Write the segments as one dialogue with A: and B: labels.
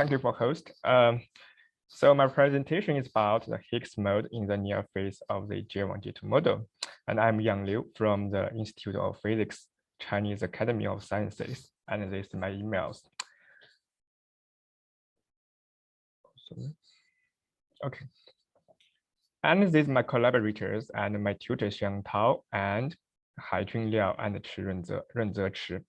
A: Thank you for host. So my presentation is about the Higgs mode in the near phase of the J1, J2 model. And I'm Yang Liu from the Institute of Physics, Chinese Academy of Sciences. And this is my emails. Okay. And this is my collaborators and my tutor Xiang Tao and Haijun Liao and Renze Chi.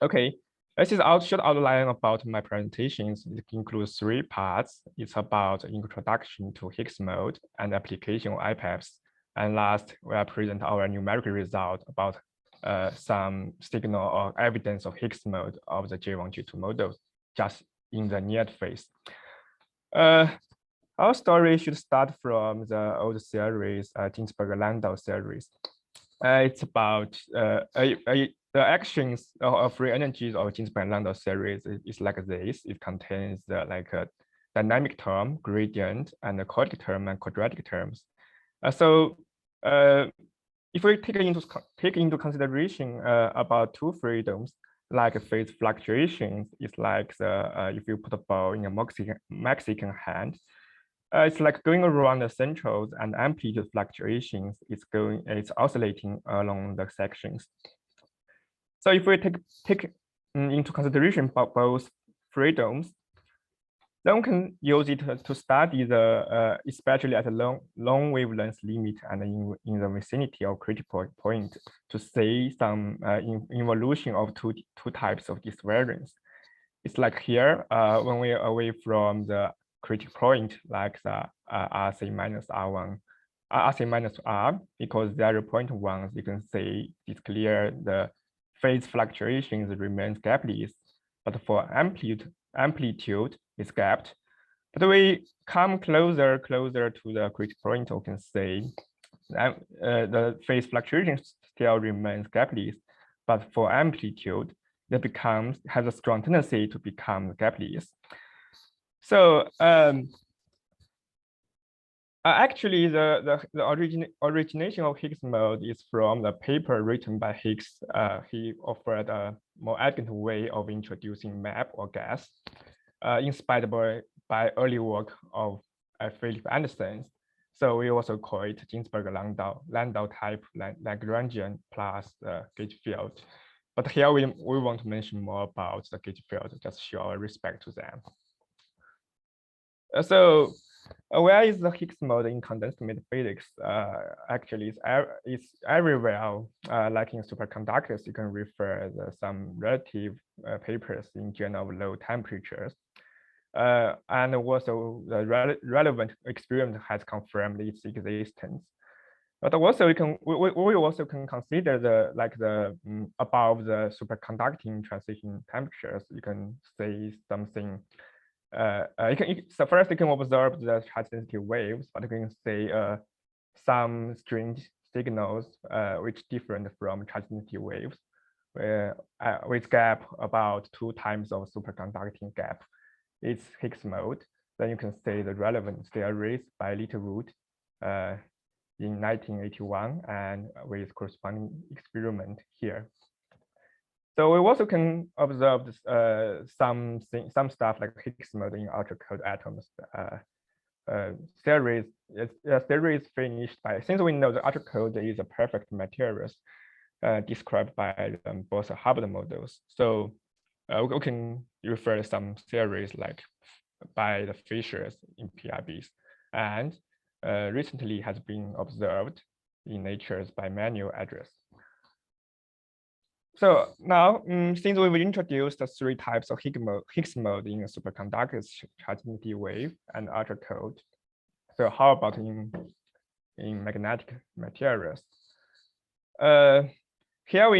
A: Okay. This is a short outline about my presentations. It includes 3 parts. It's about introduction to Higgs mode and application of PEPS. And last, we'll present our numerical result about some signal or evidence of Higgs mode of the J1, J2 models just in the near phase. Our story should start from the old series, Ginsburg-Landau series. It's about the actions of free energies of Ginsburg-Landau series is like this. It contains like a dynamic term, gradient, and a chaotic term and quadratic terms. If we take into consideration about 2 freedoms, like phase fluctuations, it's like if you put a ball in a Mexican hand, it's like going around the centroids, and amplitude fluctuations. It's oscillating along the sections. So if we take into consideration both freedoms, then we can use it to study the especially at a long wavelength limit and in the vicinity of critical point to see some evolution of two types of this variance. It's like here when we are away from the critical point, like the RC minus R1, RC minus R, because 0.1, you can see it's clear the phase fluctuations remains gapless, but for amplitude is gapped. But we come closer to the critical point, we can see the phase fluctuations still remains gapless, but for amplitude, it has a strong tendency to become gapless. So actually, the origination of Higgs mode is from the paper written by Higgs. He offered a more elegant way of introducing map or gas, inspired by early work of Philip Anderson. So we also call it Ginsburg-Landau type Lagrangian plus gauge field. But here we want to mention more about the gauge field, just show our respect to them. So where is the Higgs mode in condensed matter physics? Actually, it's everywhere. Like in superconductors, you can refer some relative papers in Journal of Low Temperatures. And also the relevant experiment has confirmed its existence. But also we also can consider the above the superconducting transition temperatures. You can see something. So first you can observe the charge density waves, but you can see some strange signals which different from charge density waves, with gap about 2 times of superconducting gap. It's Higgs mode. Then you can see the relevant theories by Littlewood in 1981 and with corresponding experiment here. So we also can observe some stuff like Higgs mode in ultra-cold atoms. Theory is finished by, since we know the ultra-cold is a perfect materials described by both Hubbard models. So we can refer to some theories like by the Fishers in PRBs, and recently has been observed in Nature's by Manuel Address. So now, since we've introduced the 3 types of Higgs mode in superconductors, charge density wave, and ultra-cold, so how about in magnetic materials? Here we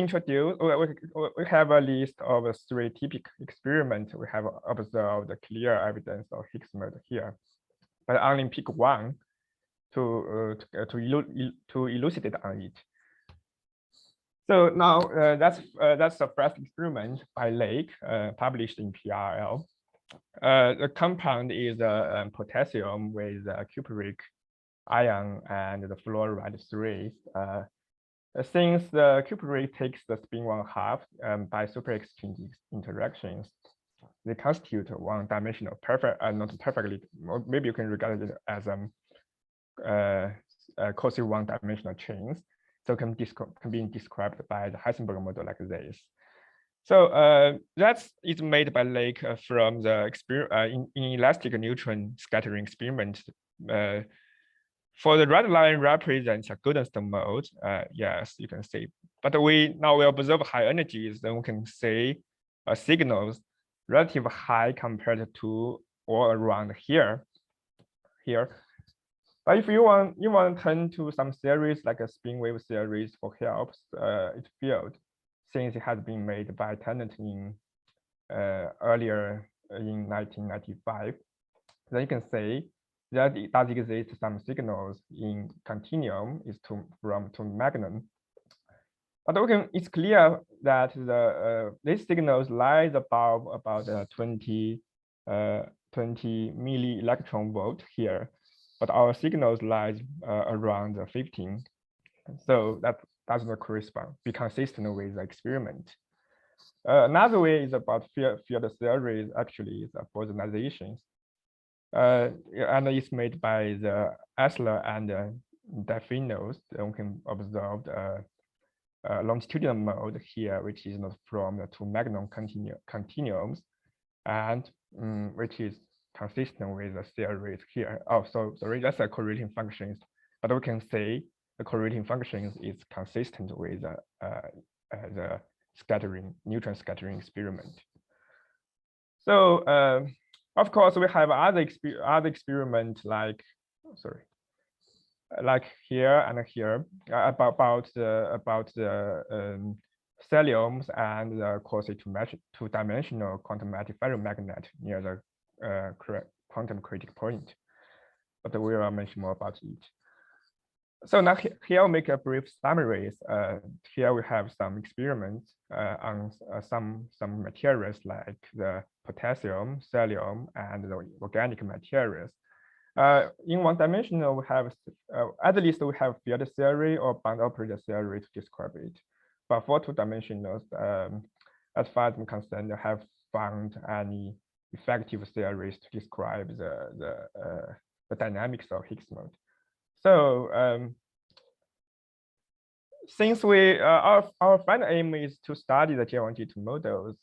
A: have a list of 3 typical experiments. We have observed the clear evidence of Higgs mode here, but only pick one to elucidate on it. So now that's the first experiment by Lake, published in PRL. The compound is potassium with cupric ion and the fluoride 3. Since the cupric takes the spin 1/2 by super exchange interactions, they constitute one-dimensional, not perfectly. Maybe you can regard it as cozy one-dimensional chains. So can be described by the Heisenberg model like this. So that is made by Lake from the in elastic neutron scattering experiment. For the red line represents a Goldenstone mode. Yes, you can see. But now we observe high energies, then we can see signals relative high compared to or around here. But if you want to turn to some series like a spin wave series for helps its field, since it has been made by Tennant in earlier in 1995, then you can say that it does exist some signals in continuum is from magnum. But it's clear that these signals lies above about 20 milli electron volt here, but our signals lies around 15. So that doesn't correspond, be consistent with the experiment. Another way is about field theories, actually is Bosonizations. And it's made by the Essler and Delfinos. We can observe longitudinal mode here, which is not from the two magnum continuums, and which is consistent with the series here. Oh, so sorry, that's a correlating functions, but we can say the correlating functions is consistent with the neutron scattering experiment. So of course we have other experiment like here and here about the celliums and the quasi two-dimensional quantum ferromagnet near the quantum critical point. But we will mention more about it. So now here I'll make a brief summary. Here we have some experiments on some materials like the potassium, cellium, and the organic materials. In one-dimensional, we have at least we have field theory or bond operator theory to describe it. But for two-dimensionals, as far as I'm concerned, I have found any effective theories to describe the dynamics of Higgs mode. So since our final aim is to study the J1G2 models,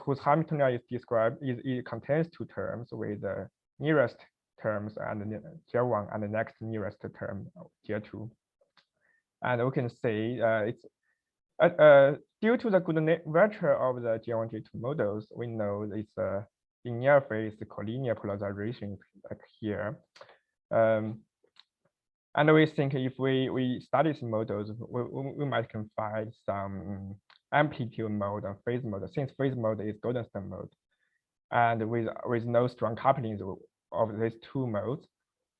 A: whose Hamiltonian is described it contains two terms with the nearest terms and the J1 and the next nearest term J2. And we can say it's due to the good nature of the J1G2 models, we know it's in near phase collinear polarization like here. And we think if we study these models, we might can find some amplitude mode and phase mode, since phase mode is Goldenstone mode, and with no strong couplings of these two modes.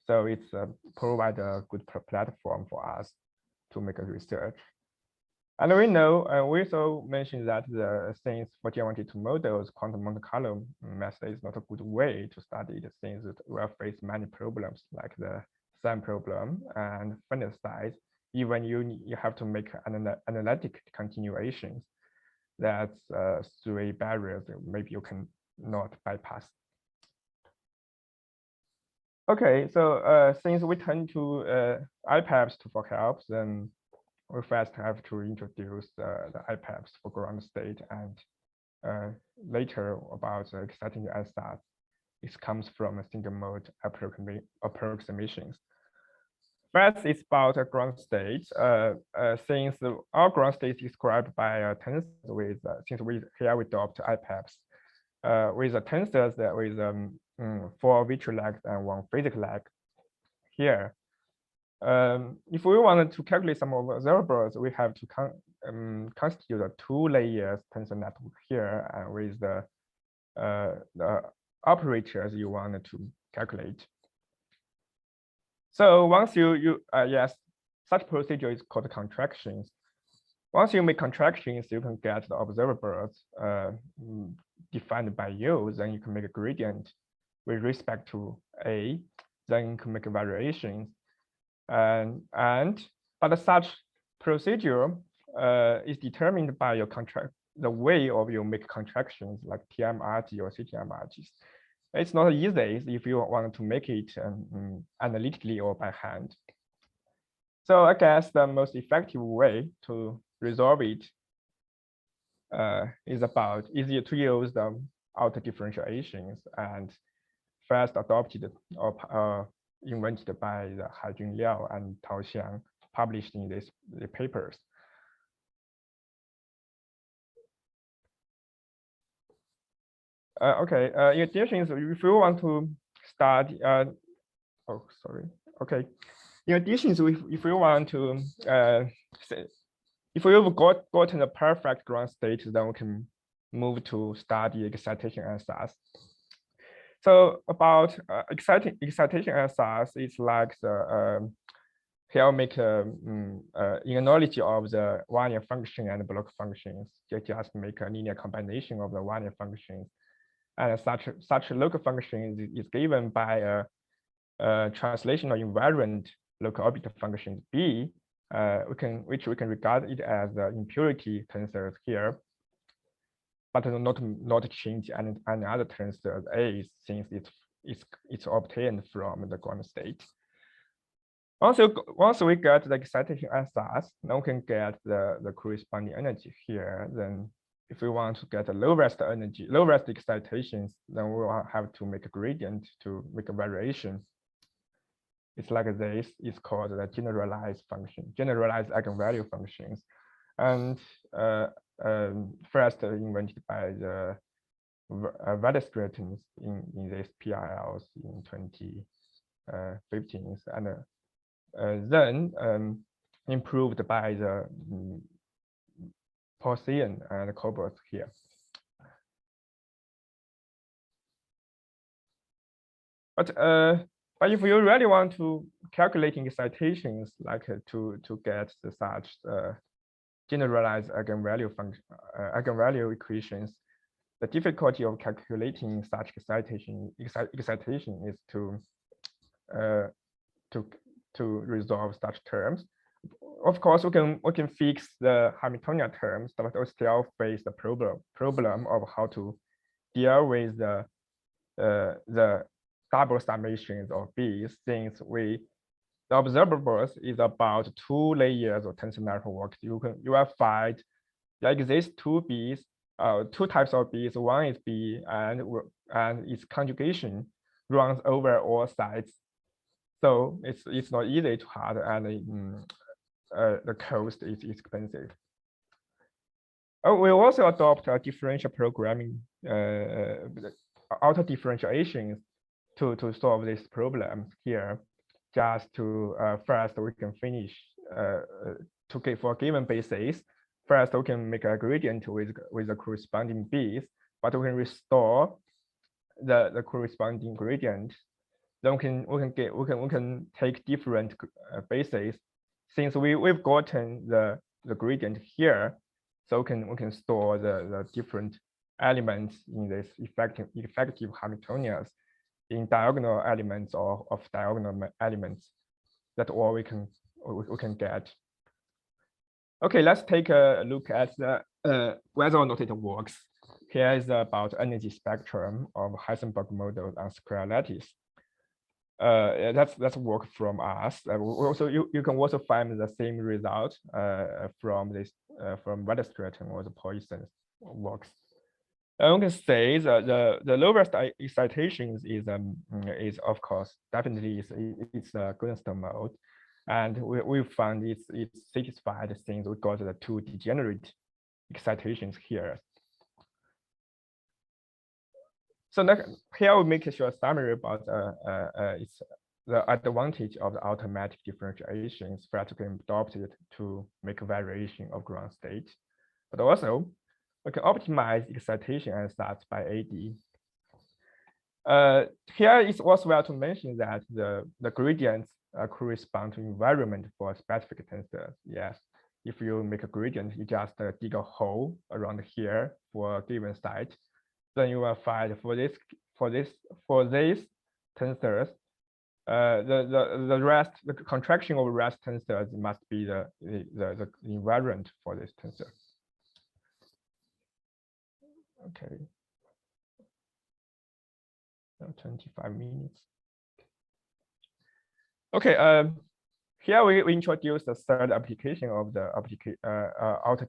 A: So it's provide a good platform for us to make a research. And we know, we also mentioned that since for J1G2 models, quantum Monte Carlo method is not a good way to study it, since it will face many problems like the SAM problem and finite size. Even you have to make analytic continuations. That's three barriers that maybe you can not bypass. Okay, so since we turn to IPEPS for help, then we first have to introduce the IPEPS for ground state, and later about the exciting ansatz. It comes from a single mode approximations. First, it's about a ground state. Since our ground state is described by a tensor with, since we adopt IPEPS with a tensors that with 4 virtual legs and 1 physical leg here. If we wanted to calculate some observables, we have to constitute a 2 layers tensor network here and with the operators you wanted to calculate. So once yes, such procedure is called contractions. Once you make contractions, you can get the observables defined by you. Then you can make a gradient with respect to A. Then you can make variations. But such procedure is determined by your the way of you make contractions like TMRG or CTMRGs. It's not easy if you want to make it analytically or by hand. So I guess the most effective way to resolve it is to use the outer differentiations and first adopted or invented by the Haijun Liao and Tao Xiang, published in the papers. Okay, in addition, if you want to start, oh, sorry, okay. In addition, if you want to, if you've gotten a perfect ground state, then we can move to study excitation answers. So about excitation answers, it's like the here make in knowledge of the one function and block functions. Just make a linear combination of the one functions, and such local function is given by a translational invariant local object function B, which we can regard it as the impurity tensors here, but not change any other tensor A, since it's obtained from the ground state. Once we get the excitation answers, then we can get the corresponding energy here. Then if we want to get a low rest energy, low rest excitations, then we will have to make a gradient to make a variation. It's like this. It's called the generalized function, generalized eigenvalue functions. And first invented by the Weierstratens in these PRLs in 2015, and then improved by the Pausian and Colbert here. But if you really want to calculating excitations, like to get the such generalized eigenvalue equations, the difficulty of calculating such excitation is to resolve such terms. Of course, we can fix the Hamiltonian terms, but we still face the problem of how to deal with the double summations of B's, since the observables is about 2 layers of tensor networks. You will find like these two B's, two types of B's. One is B, and its conjugation runs over all sides. So it's not easy to hard, and the cost is expensive. We also adopt a differential programming, auto differentiations to solve this problem here. Just to first we can finish for a given basis. First we can make a gradient with the corresponding B's, but we can restore the corresponding gradient. Then we can take different bases. Since we've gotten the gradient here, so we can store the different elements in this effective Hamiltonians in diagonal elements or of diagonal elements. That's all we can get. Okay, let's take a look at the whether or not it works. Here is about energy spectrum of Heisenberg model on square lattice. That's work from us. Also, you can also find the same result from this from Weierstraten or the Poisson's works. I can say that the lowest excitations is of course definitely it's a Gunster mode, and we found it's satisfied since we got the two degenerate excitations here. So here we make a short summary about it's the advantage of the automatic differentiations that we can adopt it to make a variation of ground state, but also we can optimize excitation and stats by AD. Here it's also well to mention that the gradients correspond to environment for specific tensors. Yes, if you make a gradient, you just dig a hole around here for a given site. Then you will find for these tensors, the contraction of rest tensors must be the invariant for this tensor. Okay. 25 minutes. Okay. Here we introduce the third application of the auto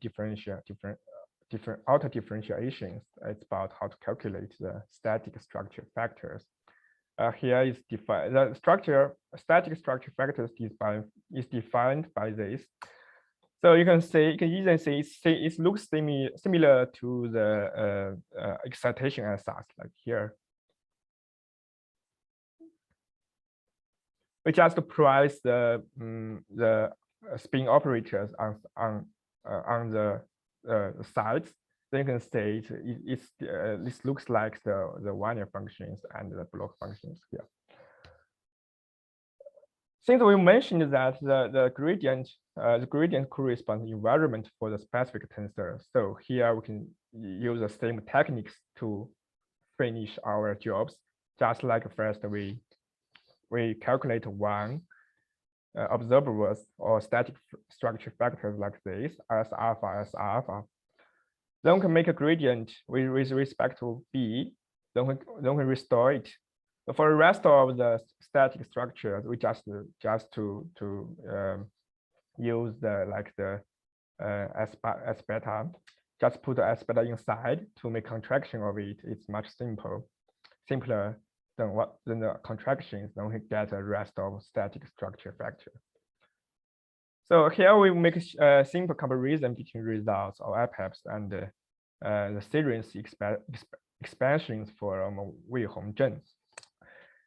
A: differentiations. It's about how to calculate the static structure factors. Here is defined the static structure factors is defined by this. So you can easily say it looks similar to the excitation ansatz, like here. We just price the spin operators on the sides. Then you can say this looks like the linear functions and the block functions here. Since we mentioned that the gradient corresponds environment for the specific tensor, so here we can use the same techniques to finish our jobs. Just like first we calculate one observables or static structure factors like this as alpha. Then we can make a gradient with respect to B. Then we restore it. So for the rest of the static structures, we just to use the S beta. Just put S beta inside to make contraction of it. It's much simpler than the contractions. Then we get the rest of static structure factor. So here we make a simple comparison between results of PEPS and the series expansions for Wei Hong Zheng.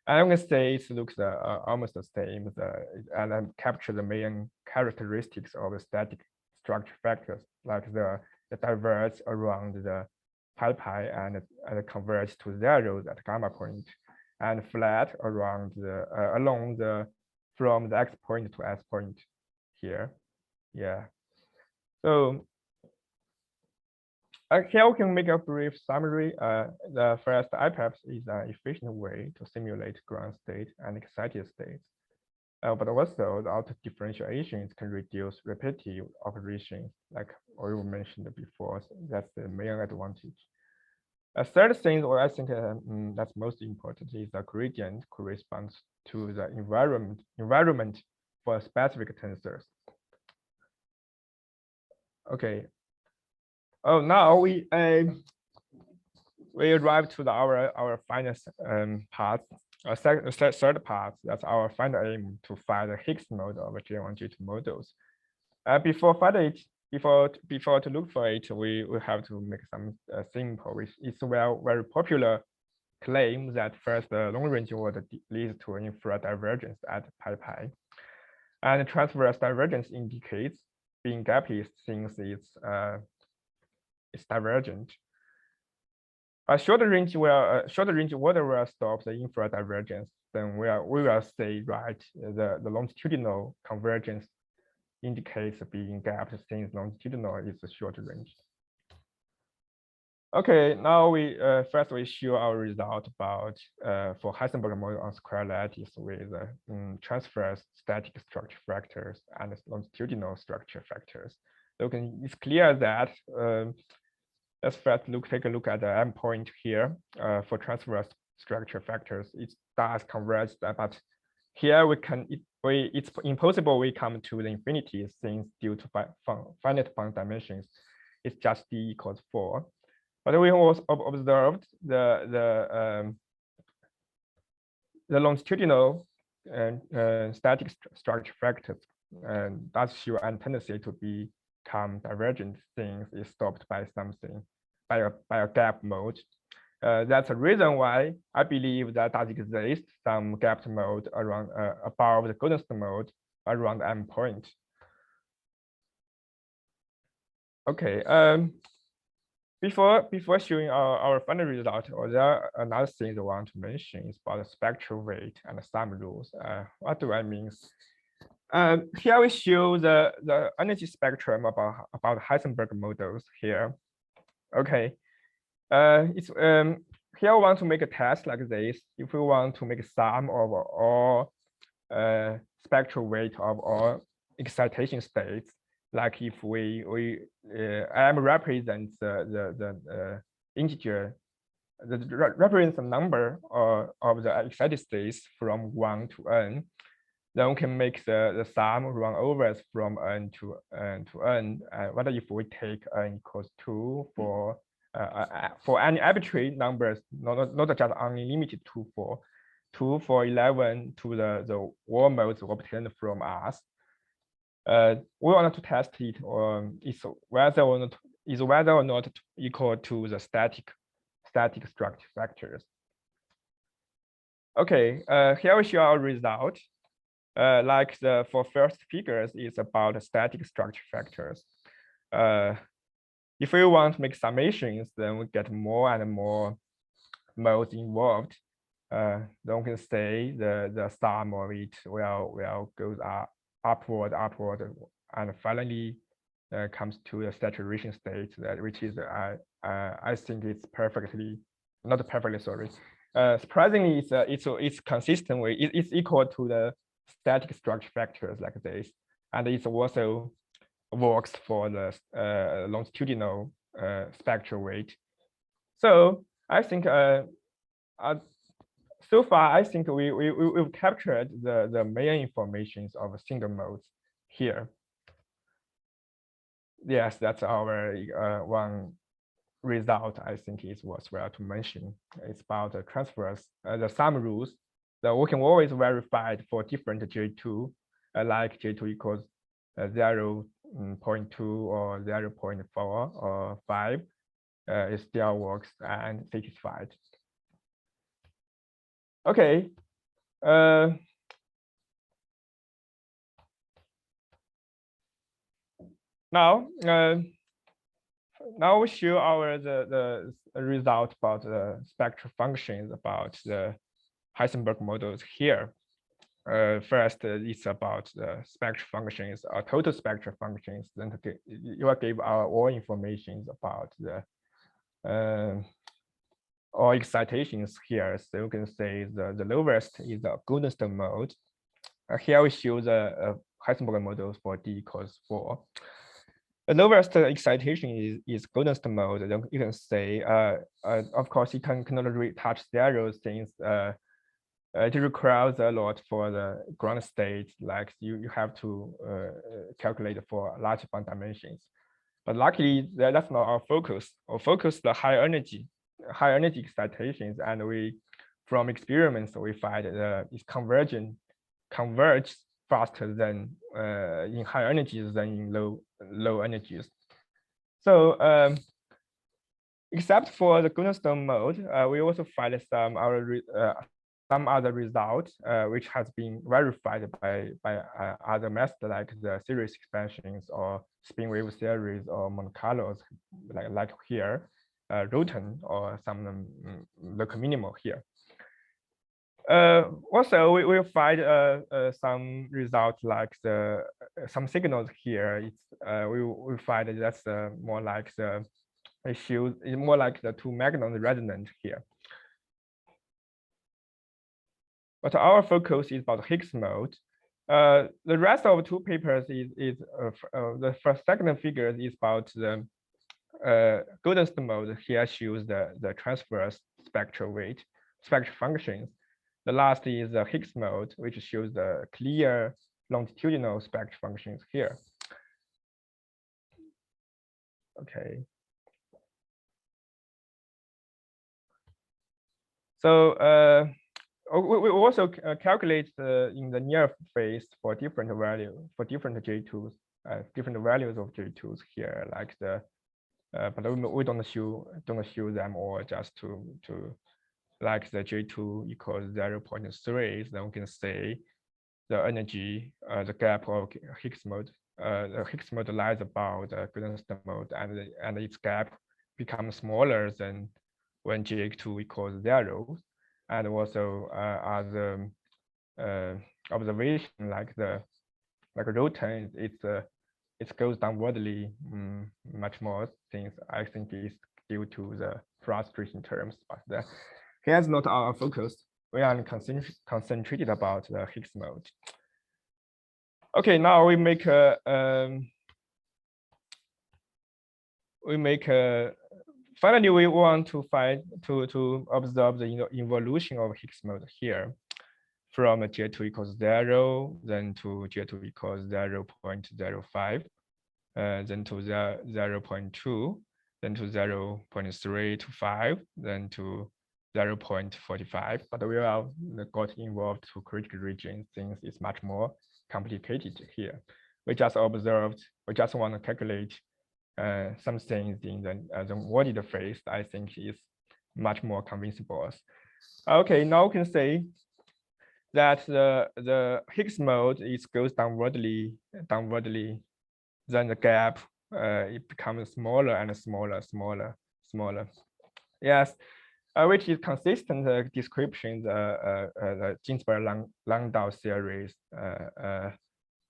A: I'm going to say it looks almost the same, and I capture the main characteristics of the static structure factors, like the diverge around the pi and converge to zeros at gamma point, and flat around along from the x point to s point here. Yeah. So here we can make a brief summary. The first PEPS is an efficient way to simulate ground state and excited states. But also the auto differentiations can reduce repetitive operations, like we mentioned before. So that's the main advantage. A third thing, or I think that's most important, is the gradient corresponds to the environment for specific tensors. Okay. Oh, now we arrive to our final part, third part. That's our final aim to find the Higgs mode of J1, J2 models. Before to look for it, we have to make some simple. It's very popular claim that first the long range order leads to infrared divergence at pi, and transverse divergence indicates being gapless since it's divergent. A short range order will stop the infrared divergence. Then we will say right the longitudinal convergence indicates being gapped since longitudinal is a short range. Okay, now we first show our result about for Heisenberg model on square lattice with transverse static structure factors and longitudinal structure factors. So it's clear that let's first take a look at the endpoint here for transverse structure factors. It does converge, but here it's impossible we come to the infinity since due to finite point dimensions, it's just d equals 4. But we also observed the longitudinal static structure factors does show a tendency to become divergent since it's stopped by something, by a gap mode. That's a reason why I believe that does exist some gapped mode around above the golden state mode around the endpoint. Okay. Before showing our final result, there are another thing I want to mention is about the spectral weight and the sum rules. What do I mean? Here we show the energy spectrum about Heisenberg models here. Okay. It's here we want to make a test like this. If we want to make a sum of all spectral weight of all excitation states, like if M represents the integer that represents the number of the excited states from 1 to n. Then we can make the sum run over from n to n. What if we take n equals 2 for any arbitrary numbers, not just only limited to 4, 2 for 11 to the wall modes obtained from us. We want to test it, or is whether or not equal to the static structure factors. Okay, here we show our result. Like for first figures, it's about static structure factors. If we want to make summations, then we get more and more modes involved. Then we can say the sum of it will goes upward, and finally comes to the saturation state, which is I think it's not perfectly, sorry. Surprisingly, it's consistent with it's equal to the static structure factors like this, and it also works for the longitudinal spectral weight. So I think so far I think we've captured the main informations of single modes here. Yes, that's our one result I think is worthwhile to mention. It's about the transfers, the sum rules that we can always verify for different J2, like J2 equals 0.2 or 0.4 or 5. It still works and satisfied. Okay. Now we show the result about the spectral functions about the Heisenberg models here. First, it's about the spectral functions, total spectral functions. Then you will give all information about the all excitations here. So you can say the lowest is the Goldenstone mode. Here we show the Heisenberg models for d equals 4. The lowest excitation is Goldenstone mode. Then you can say, of course, you cannot really touch 0 since it requires a lot for the ground state. Like you have to calculate for large bond dimensions. But luckily, that's not our focus. Our focus the high energy excitations, and from experiments we find it's converge faster than in high energies than in low energies. So except for the Goldenstone mode, we also find some other results which has been verified by other methods like the series expansions or spin wave series or Monte Carlos, like here, Roten or some local minimal here. Also, we will find some results like some signals here. We find that's more like the issue is more like the two magnons resonant here. But our focus is about Higgs mode. The rest of two papers is the second figure is about the Goldenstone mode. Here shows the transverse spectral weight, spectral functions. The last is the Higgs mode, which shows the clear longitudinal spectral functions here. Okay. So we also calculate in the near phase for different J2s, different values of J2s here, like but we don't show them all, just to like the J2 equals 0.3, then we can say the energy, the gap of Higgs mode. The Higgs mode lies above the Goldenstone mode, and its gap becomes smaller than when J2 equals 0. And also other observation like Roten, it goes downwardly much more things. I think is due to the frustration terms, but here's not our focus. We are concentrated about the Higgs mode. Okay, now we make a finally, we want to observe the evolution of Higgs mode here, from J2 equals 0, then to J2 equals 0.05, then to 0.2, then to 0.3 to 5, then to 0.45. But we have got involved to critical region. Things is much more complicated here. We just observed. We just want to calculate some things in the worlded phase. I think is much more convincing for us. Okay, now we can say that the Higgs mode goes downwardly, then the gap it becomes smaller and smaller. Yes, which is consistent description the Ginsburg-Landau series.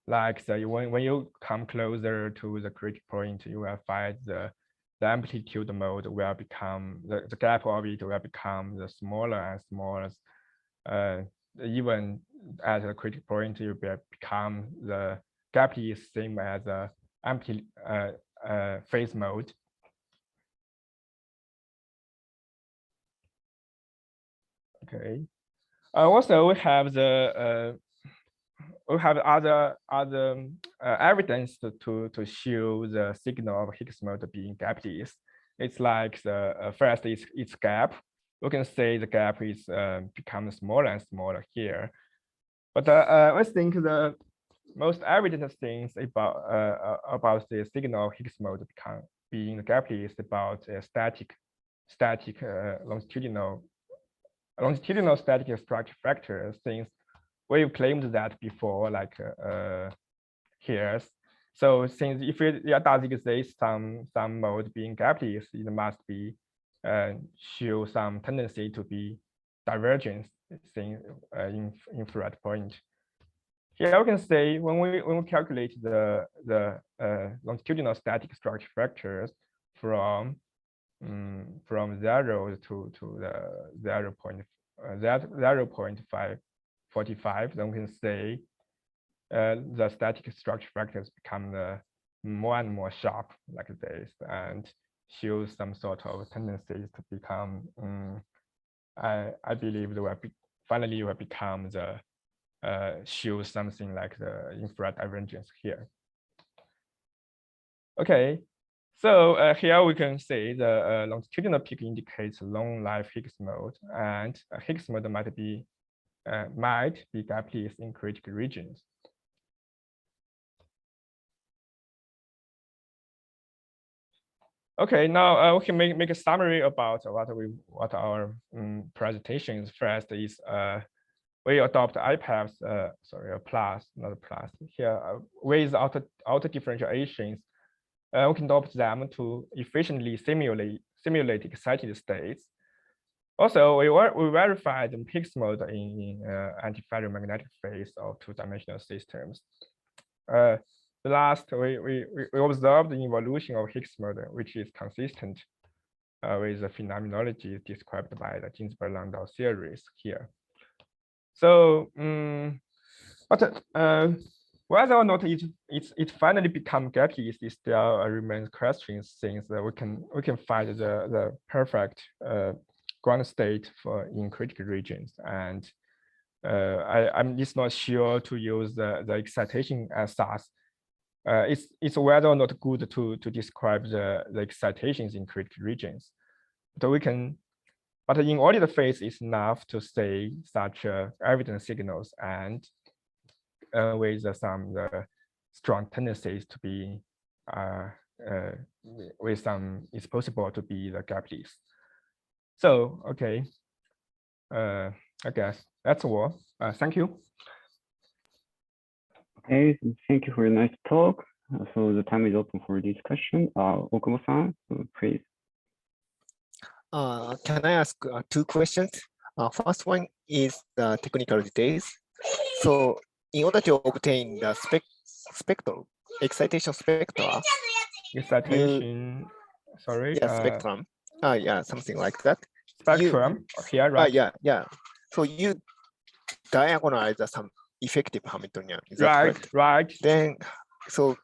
A: Like when you come closer to the critical point, you will find the amplitude mode will become the gap of it will become the smaller and smaller. Even at the critical point, you will become the gap is same as the empty phase mode. Okay. Also, we have the other evidence to show the signal of Higgs mode being gapless. It's like the first is its gap. You can say the gap is becomes smaller and smaller here. But I think the most evident things about the signal of Higgs mode being gapless is about static longitudinal static structure factors. Since we've claimed that before, like here. So since if it does exist some mode being gapless, it must be show some tendency to be divergence thing in infrared point. Here we can say when we calculate the longitudinal static structure factors from 0 to the 0.545, then we can say the static structure factors become more and more sharp like this and show some sort of tendencies to become. I believe they will finally will become the show something like the infrared divergence here. Okay. So here we can say the longitudinal peak indicates long life Higgs mode, and Higgs mode might be gapless in critical regions. Okay, now we can make a summary about what our presentation is. First is we adopt IPEPS, sorry, a plus, not a plus. Here with auto differentiations. We can adopt them to efficiently simulate excited states. Also, we verified the Higgs mode in antiferromagnetic phase of two-dimensional systems. The last, we observed the evolution of Higgs mode, which is consistent with the phenomenology described by the Ginsburg-Landau series here. So, whether or not it finally become gapless is still remains questions, since we can find the perfect ground state for in critical regions, and I'm just not sure to use the excitation as such. It's whether or not good to describe the excitations in critical regions, but in order phase is enough to say such evident signals and with some strong tendencies to be with some it's possible to be the gapless. So okay, I guess that's all. Thank you.
B: Okay, thank you for your nice talk. So the time is open for discussion. Okubo-san, please.
C: Can I ask 2 questions? First one is the technical details. So in order to obtain the excitation spectra,
A: sorry,
C: spectrum. Yeah, something like that.
A: Spectrum. Here, right?
C: Yeah. So you diagonalize some effective Hamiltonian. Is that
A: right,
C: correct?
A: right.
C: Then So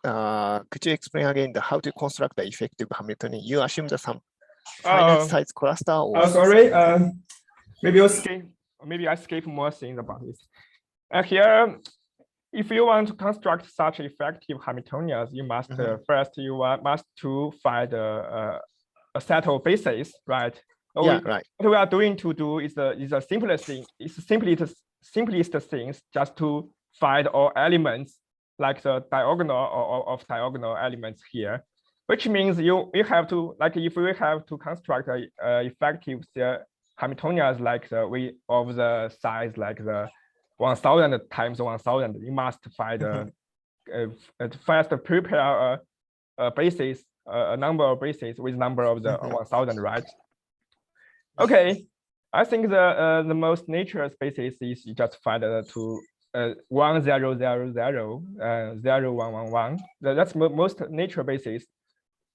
C: could you explain again how to construct the effective Hamiltonian? You assume that some finite size cluster or
A: sorry. Maybe I skip more things about this. Here, if you want to construct such effective Hamiltonians, you must first must to find a set of bases, right?
C: Right.
A: What we are doing is the simplest thing. It's simplest things just to find all elements like the diagonal of diagonal elements here, which means you have to, like, if we have to construct a effective Hamiltonians like the way of the size like the 1000 times 1000, you must find first prepare a basis, a number of bases with number of the 1000, right? Okay, I think the most natural basis is you just find to 1 0 0 0 0 1 1 1. That's most natural basis.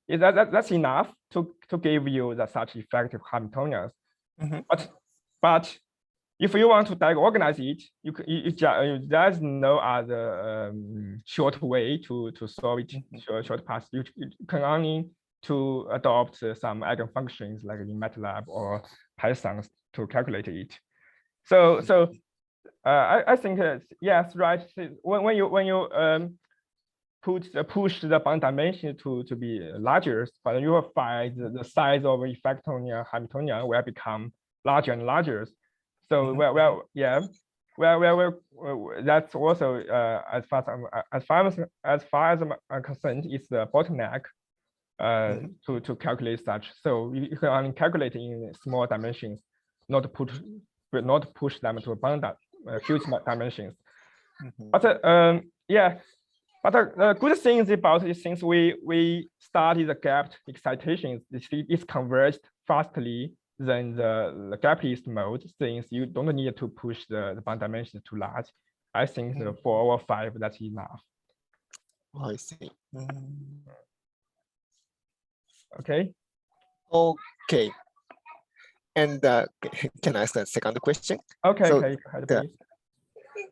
A: Is that's enough to give you such effective Hamiltonians. But if you want to diagonalize it, there's no other short way to solve it. Short path. You can only to adopt some eigenfunctions like in MATLAB or Python to calculate it. So I think yes, right. When you push the bound dimension to be larger, but you will find the size of Hamiltonian will become larger and larger. So that's also as far as I'm concerned, it's the bottleneck to calculate such. So you can only calculate in small dimensions, not push them to bound huge dimensions. But but the good things about it, since we started the gapped excitations, it's converged fastly than the gapless mode, since you don't need to push the bound dimensions too large. I think the 4 or 5, that's enough.
C: I see.
A: Okay.
C: Okay. And can I ask a second question?
A: Okay.
C: So
A: okay.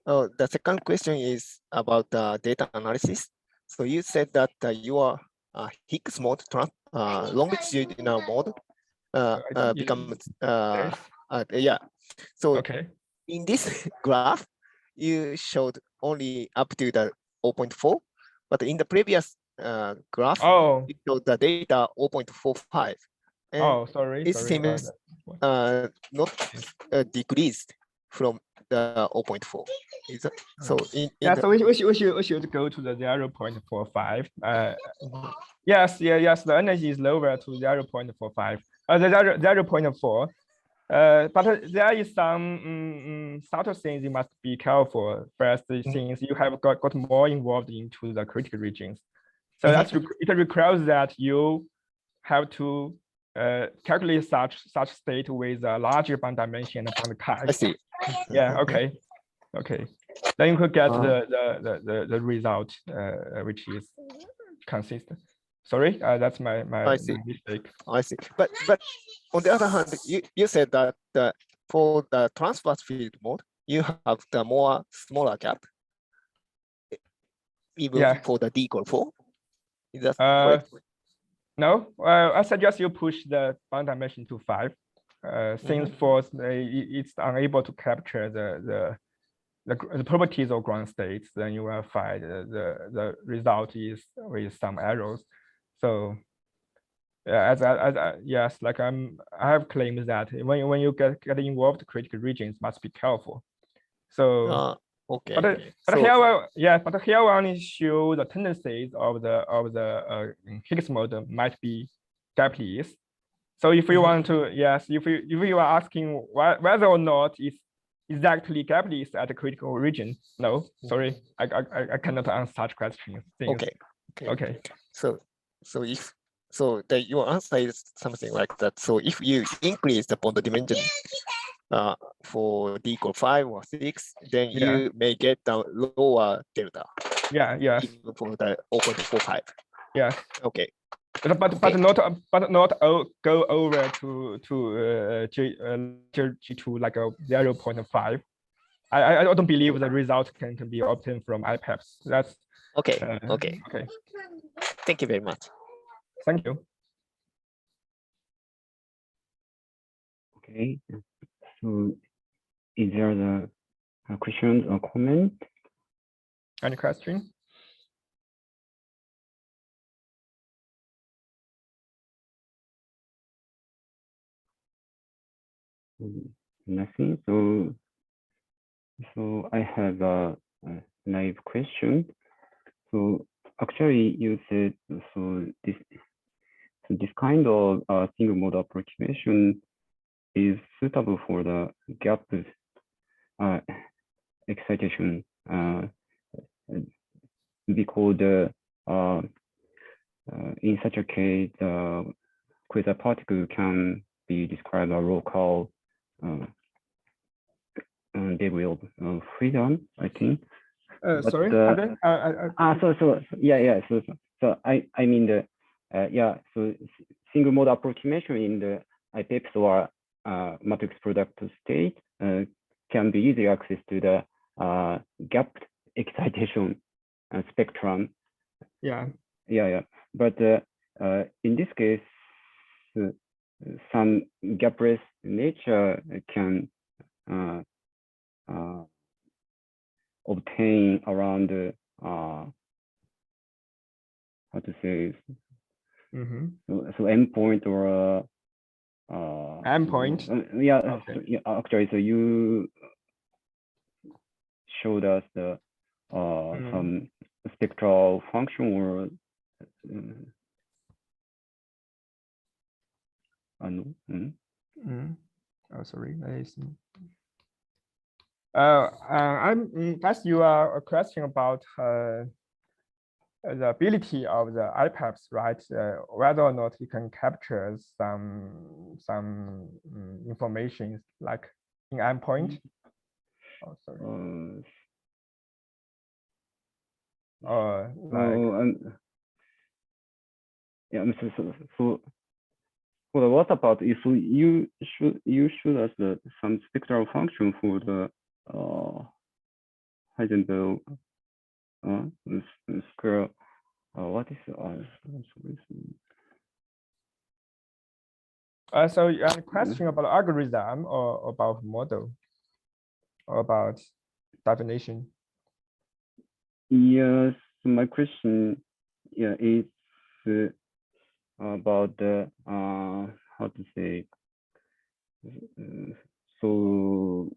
C: the second question is about data analysis. So you said that your Higgs mode longitudinal mode becomes So in this graph, you showed only up to the 0.4, but in the previous graph, you showed the data 0.45. And
A: sorry.
C: it seems not decreased from the 0.4. Is that so?
A: So we should go to the 0.45. Yes, the energy is lower to 0.45. The 0.4. But there is some subtle things you must be careful. First, since you have got more involved into the critical regions, so it requires that you have to calculate such state with a larger bound dimension and bound chi.
C: I see.
A: Yeah. Okay. Then you could get the result, which is consistent. Sorry, that's my mistake.
C: I see. But on the other hand, you said that for the transverse field mode, you have the more smaller gap, even for the D equal 4. Is that correct?
A: No, I suggest you push the bound dimension to 5. Since force it's unable to capture the properties of ground states, then you will find the result is with some errors. So yes, like I have claimed that when you get involved, critical regions must be careful. So but here we only show the tendencies of the Higgs mode might be gapless. So if you want to, if you are asking whether or not it's exactly gapless at the critical region, no, sorry, I cannot answer such questions. Okay.
C: So your answer is something like that. So if you increase the bond dimension for D equal 5 or 6, then you may get the lower delta.
A: Yes.
C: Even for the 0.45.
A: Yes.
C: Okay.
A: But not go over to G2 like a 0.5. I don't believe the result can be obtained from PEPS.
C: Okay. Okay.
A: Okay.
C: Thank you very much.
A: Thank you.
B: Okay. So, is there the questions or comment?
A: Any question?
B: Nothing. So I have a naive question. So actually, you said this kind of single mode approximation is suitable for the gap excitation because in such a case, quasar particle can be described as local degree of freedom, I think.
A: Sorry.
B: So I mean the so single mode approximation in the PEPS or matrix product state can be easily accessed to the gap excitation spectrum.
A: Yeah.
B: But in this case, some gapless nature can obtain around how to say so endpoint or
A: endpoint.
B: Actually, so you showed us the some spectral function or
A: Oh, sorry. I'm asked you a question about the ability of the PEPS, right? Whether or not you can capture some information like in endpoint. Oh, sorry.
B: So for the water part, if you show us some spectral function for the Heisenberg square. What is
A: so you have a question about algorithm or about model or about definition?
B: Yes, my question is about the how to say so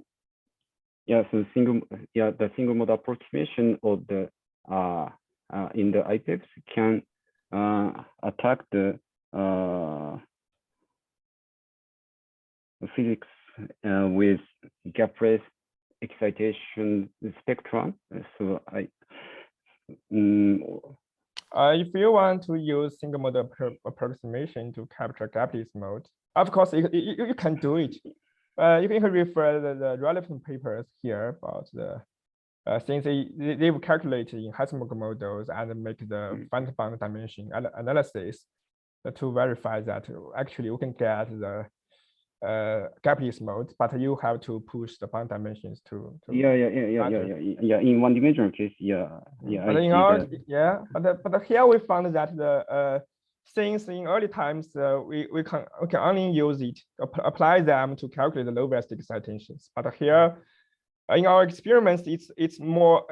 B: the single mode approximation of the in the IPEPS can attack the physics with gapless excitation spectrum. So
A: if you want to use single mode approximation to capture gapless mode, of course you can do it. You can refer the relevant papers here about the since they've calculated in Heisenberg models and make the finite bound dimension analysis to verify that actually you can get the gapless mode, but you have to push the bound dimensions to
B: in one dimensional case,
A: but here we found that the since in early times we can only use it, apply them to calculate the low velocity excitations, but here in our experiments it's more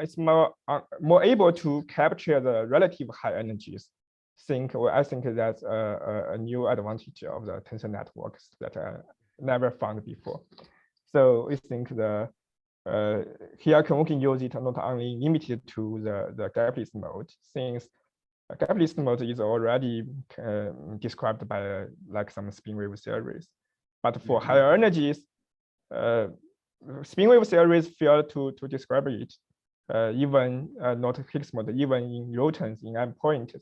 A: able to capture the relative high energies. I think that's a new advantage of the tensor networks that never found before. So I think the here we can use it not only limited to the gapless mode, since gapless mode is already described by like some spin wave theories, but for higher energies, spin wave theories fail to describe it. Even not Higgs mode, even in rotons in endpoints,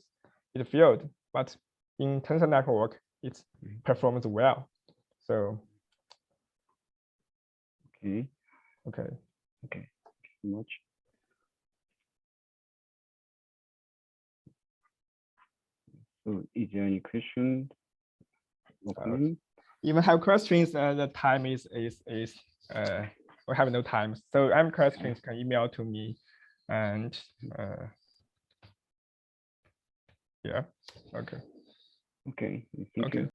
A: it failed. But in tensor network, it performs well. So
B: okay.
A: Thank
B: you so much. So is there any question?
A: Even have questions, the time is we have no time. So any questions can email to me, and Yeah. Okay.
B: Okay. Thank you.